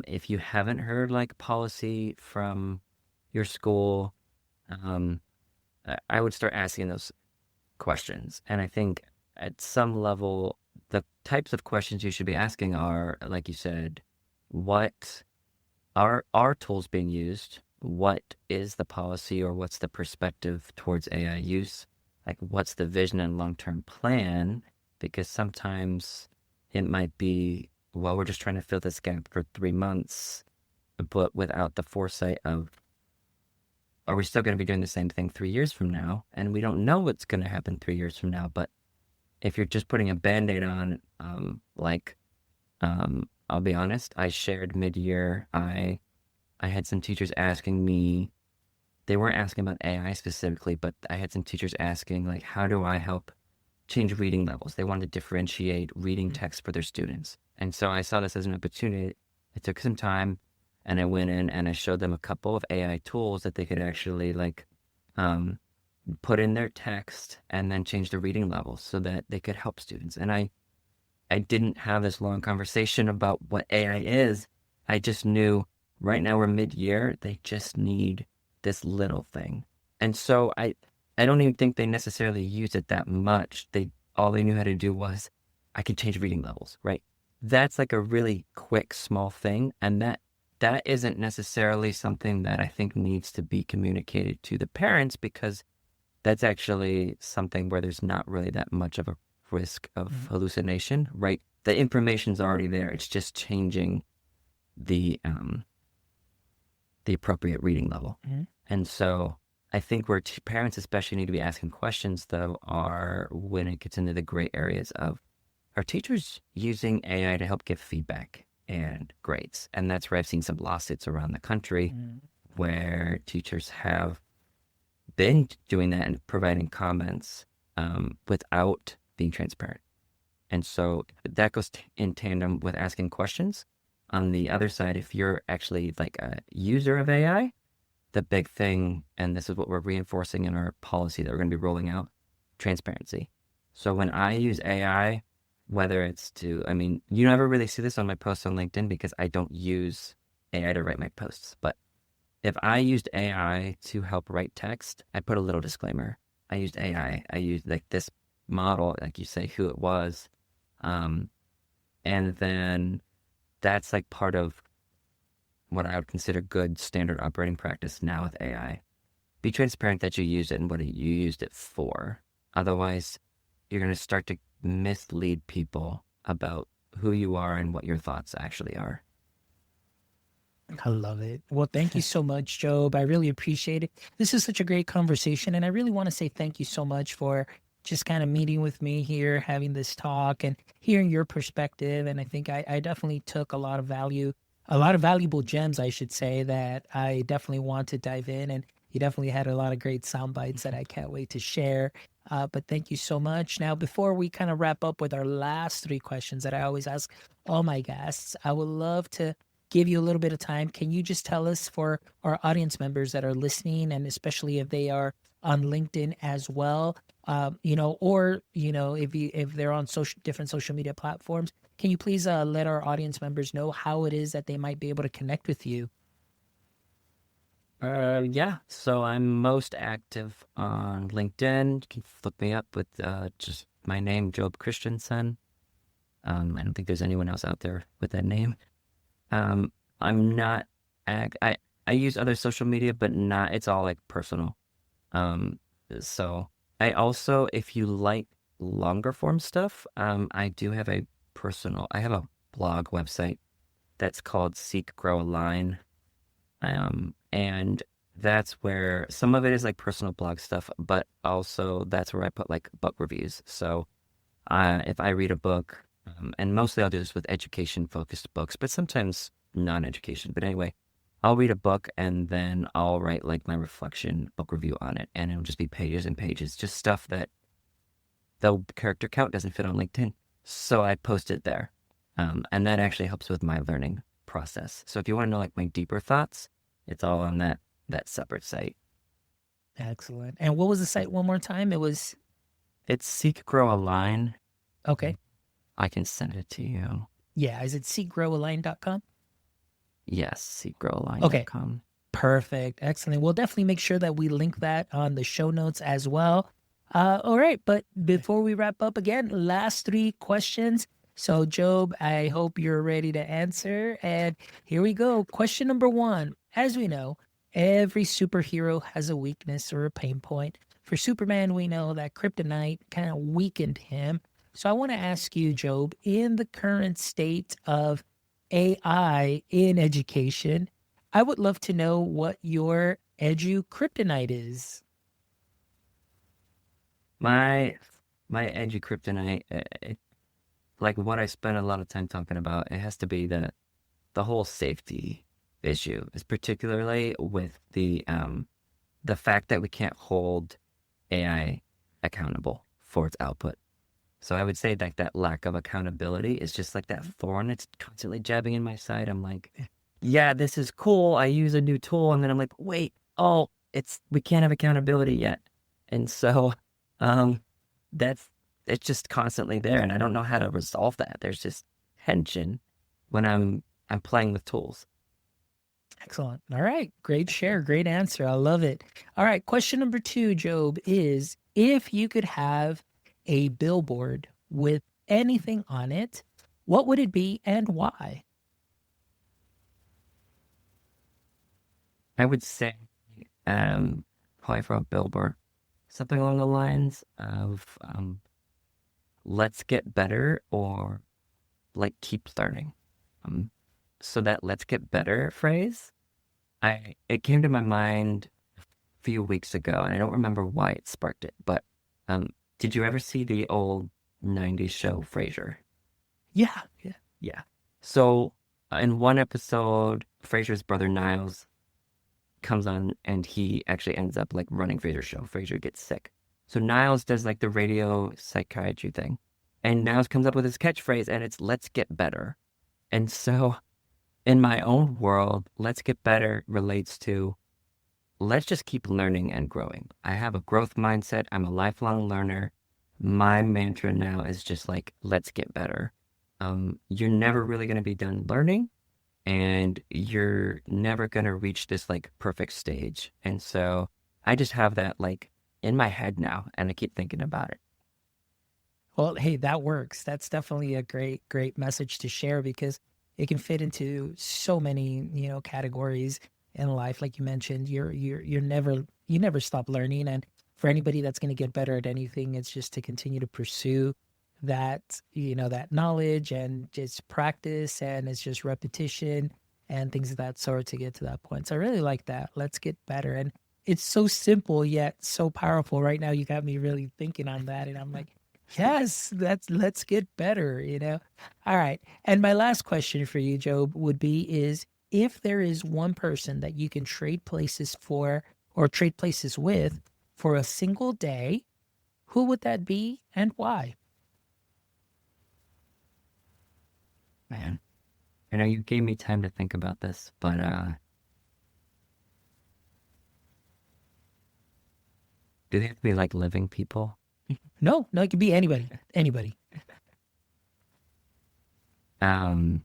if you haven't heard like policy from your school, I would start asking those questions. And I think at some level, the types of questions you should be asking are, like you said, what are tools being used? What is the policy or what's the perspective towards AI use? Like, what's the vision and long-term plan? Because sometimes it might be, well, we're just trying to fill this gap for 3 months, but without the foresight of, are we still going to be doing the same thing 3 years from now? And we don't know what's going to happen 3 years from now. But if you're just putting a Band-Aid on, I'll be honest, I shared mid-year, I had some teachers asking me, they weren't asking about AI specifically, but I had some teachers asking, like, how do I help change reading levels? They wanted to differentiate reading text for their students. And so I saw this as an opportunity. It took some time, and I went in and I showed them a couple of AI tools that they could actually put in their text and then change the reading levels so that they could help students. And I didn't have this long conversation about what AI is. I just knew right now we're mid-year, they just need this little thing. And so I don't even think they necessarily used it that much. All they knew how to do was, I could change reading levels, right? That's like a really quick, small thing. And that isn't necessarily something that I think needs to be communicated to the parents, because that's actually something where there's not really that much of a risk of hallucination, right? The information's already there. It's just changing the appropriate reading level. And so I think where parents especially need to be asking questions, though, are when it gets into the gray areas of, are teachers using AI to help give feedback and grades? And that's where I've seen some lawsuits around the country where teachers have been doing that and providing comments without being transparent. And so that goes in tandem with asking questions. On the other side, if you're actually like a user of AI, the big thing, and this is what we're reinforcing in our policy that we're going to be rolling out, transparency. So when I use AI, whether it's to, I mean, you never really see this on my posts on LinkedIn because I don't use AI to write my posts. But if I used AI to help write text, I put a little disclaimer. I used AI. I used like this model, like you say, who it was. And then that's like part of what I would consider good standard operating practice now with AI. Be transparent that you use it and what you used it for. Otherwise, you're going to start to mislead people about who you are and what your thoughts actually are. I love it. Well, thank you so much, Job. I really appreciate it. This is such a great conversation. And I really want to say thank you so much for just kind of meeting with me here, having this talk and hearing your perspective. And I think I definitely took a lot of valuable gems, I should say, that I definitely want to dive in. And you definitely had a lot of great sound bites that I can't wait to share. But thank you so much. Now, before we kind of wrap up with our last 3 questions that I always ask all my guests, I would love to give you a little bit of time. Can you just tell us, for our audience members that are listening, and especially if they are on LinkedIn as well, or if they're on different social media platforms, can you please let our audience members know how it is that they might be able to connect with you? Yeah. So I'm most active on LinkedIn. You can look me up with just my name, Job Christiansen. I don't think there's anyone else out there with that name. I'm not, I use other social media, but not, it's all like personal. So I also, if you like longer form stuff, I do have I have a blog website that's called Seek, Grow, Align. And that's where some of it is like personal blog stuff, but also that's where I put like book reviews. So, if I read a book, and mostly I'll do this with education focused books, but sometimes non-education. But anyway, I'll read a book and then I'll write like my reflection book review on it. And it'll just be pages and pages, just stuff that the character count doesn't fit on LinkedIn. So I post it there. And that actually helps with my learning process. So if you want to know like my deeper thoughts, it's all on that separate site. Excellent. And what was the site one more time? It's Seek, Grow, Align. Okay. I can send it to you. Yeah. Is it seekgrowalign.com? Yes, seekgrowalign.com. Okay. Perfect. Excellent. We'll definitely make sure that we link that on the show notes as well. All right. But before we wrap up, again, last 3 questions. So, Job, I hope you're ready to answer. And here we go. Question number 1. As we know, every superhero has a weakness or a pain point. For Superman, we know that Kryptonite kind of weakened him. So I want to ask you, Job, in the current state of AI in education, I would love to know what your kryptonite is. My kryptonite, like what I spend a lot of time talking about, it has to be the whole safety issue, is particularly with the fact that we can't hold AI accountable for its output. So I would say that lack of accountability is just like that thorn. It's constantly jabbing in my side. I'm like, yeah, this is cool. I use a new tool. And then I'm like, wait, we can't have accountability yet. And so it's just constantly there. And I don't know how to resolve that. There's just tension when I'm playing with tools. Excellent. All right. Great share. Great answer. I love it. All right. Question number 2, Job, is if you could have a billboard with anything on it, what would it be and why? I would say, probably for a billboard, something along the lines of, let's get better, or like keep learning. So that let's get better phrase, it came to my mind a few weeks ago, and I don't remember why it sparked it, but did you ever see the old 90s show Frasier? Yeah. So in one episode, Frasier's brother Niles comes on and he actually ends up like running Frasier's show. Frasier gets sick. So Niles does like the radio psychiatry thing. And now he comes up with his catchphrase, and it's "Let's get better." And so, in my own world, "Let's get better" relates to let's just keep learning and growing. I have a growth mindset. I'm a lifelong learner. My mantra now is just like, let's get better. You're never really going to be done learning, and you're never going to reach this like perfect stage. And so I just have that like in my head now, and I keep thinking about it. Well, hey, that works. That's definitely a great message to share because it can fit into so many, categories in life. Like you mentioned, you never stop learning. And for anybody that's going to get better at anything, it's just to continue to pursue that knowledge and just practice, and it's just repetition and things of that sort to get to that point. So I really like that. Let's get better. And it's so simple yet so powerful. Right now you got me really thinking on that, and I'm like, yes, let's get better. All right. And my last question for you, Job, would be is if there is one person that you can trade places for or trade places with for a single day, who would that be and why? Man, I know you gave me time to think about this, but do they have to be like living people? No, it could be anybody. Anybody. Um,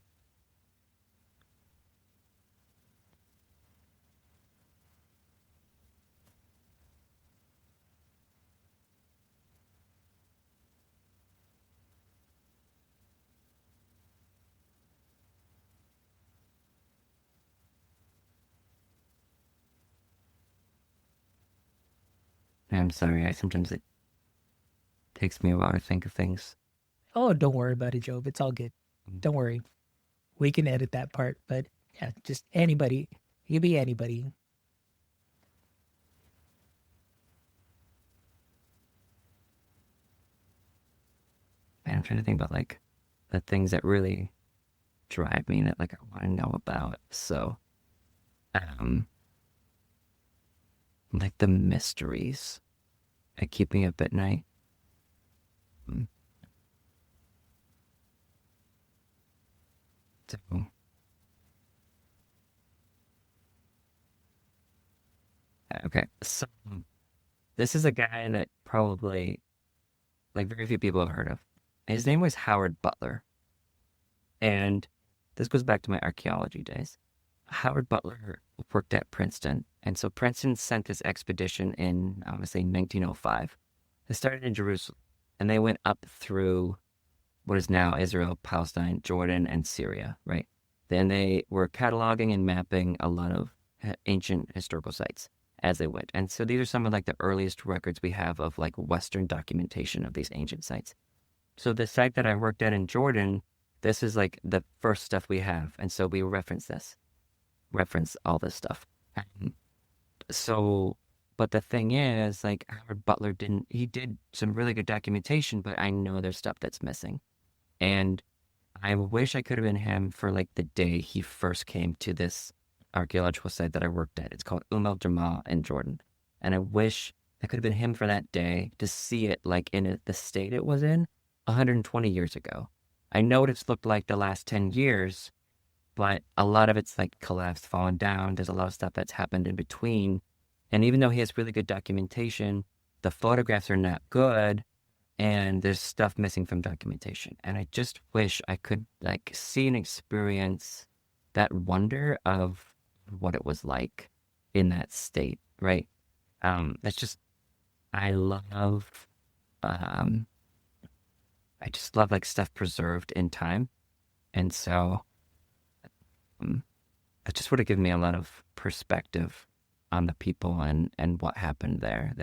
I'm sorry. Sometimes it takes me a while to think of things. Oh, don't worry about it, Job. It's all good. Don't worry. We can edit that part. But yeah, just anybody. It could be anybody. Man, I'm trying to think about like the things that really drive me and that like I want to know about. So, um, like the mysteries that keep me up at night. Mm. So, okay. So this is a guy that probably like very few people have heard of. His name was Howard Butler. And this goes back to my archaeology days. Howard Butler worked at Princeton. And so Princeton sent this expedition in, I would say, 1905. They started in Jerusalem and they went up through what is now Israel, Palestine, Jordan, and Syria, right? Then they were cataloging and mapping a lot of ancient historical sites as they went. And so these are some of like the earliest records we have of like Western documentation of these ancient sites. So the site that I worked at in Jordan, this is like the first stuff we have. And so we reference all this stuff. So, but the thing is, like Howard Butler he did some really good documentation, but I know there's stuff that's missing. And I wish I could have been him for like the day he first came to this archaeological site that I worked at. It's called El Jamal in Jordan. And I wish I could have been him for that day to see it like in the state it was in 120 years ago. I know what it's looked like the last 10 years, but a lot of it's like collapsed, fallen down. There's a lot of stuff that's happened in between. And even though he has really good documentation, the photographs are not good and there's stuff missing from documentation. And I just wish I could like see and experience that wonder of what it was like in that state, right? That's just, I love, I just love like stuff preserved in time. And so it just would have given me a lot of perspective on the people and what happened there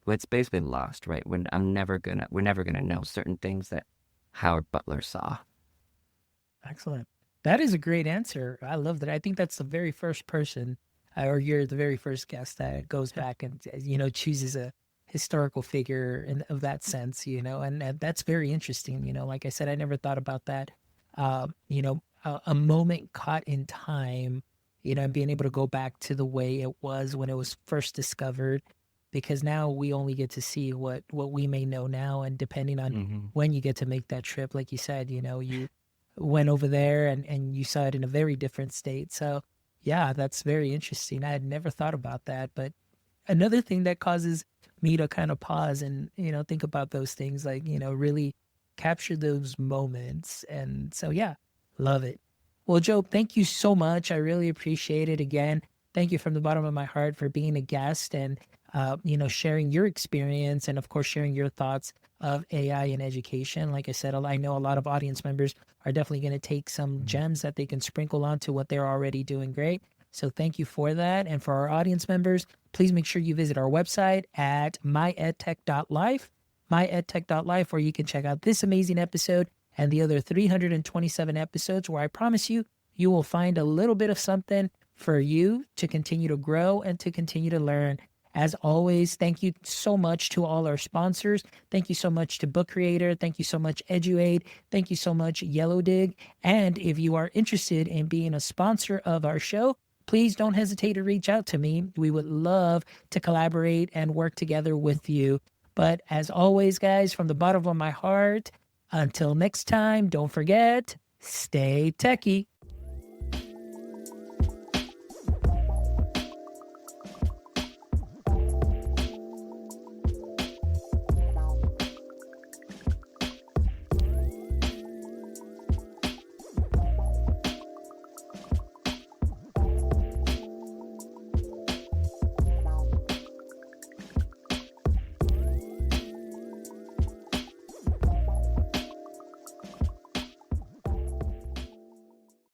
it's basically lost, right? We're never gonna know certain things that Howard Butler saw. Excellent. That is a great answer. I love that. I think that's the very first person, or you're the very first guest that goes back and chooses a historical figure of that sense, and that's very interesting. Like I said, I never thought about that. A moment caught in time, and being able to go back to the way it was when it was first discovered, because now we only get to see what we may know now. And depending on Mm-hmm. when you get to make that trip, like you said, you went over there and you saw it in a very different state. So yeah, that's very interesting. I had never thought about that. But another thing that causes me to kind of pause and, think about those things, like, really capture those moments. And so, yeah, love it. Well, Job, thank you so much. I really appreciate it. Again, thank you from the bottom of my heart for being a guest and, sharing your experience and, of course, sharing your thoughts of AI in education. Like I said, I know a lot of audience members are definitely going to take some gems that they can sprinkle onto what they're already doing great. So thank you for that. And for our audience members, please make sure you visit our website at myedtech.life, myedtech.life, where you can check out this amazing episode and the other 327 episodes, where I promise you, you will find a little bit of something for you to continue to grow and to continue to learn. As always, thank you so much to all our sponsors. Thank you so much to Book Creator. Thank you so much, EduAid. Thank you so much, Yellow Dig. And if you are interested in being a sponsor of our show, please don't hesitate to reach out to me. We would love to collaborate and work together with you. But as always, guys, from the bottom of my heart, until next time, don't forget, stay techie.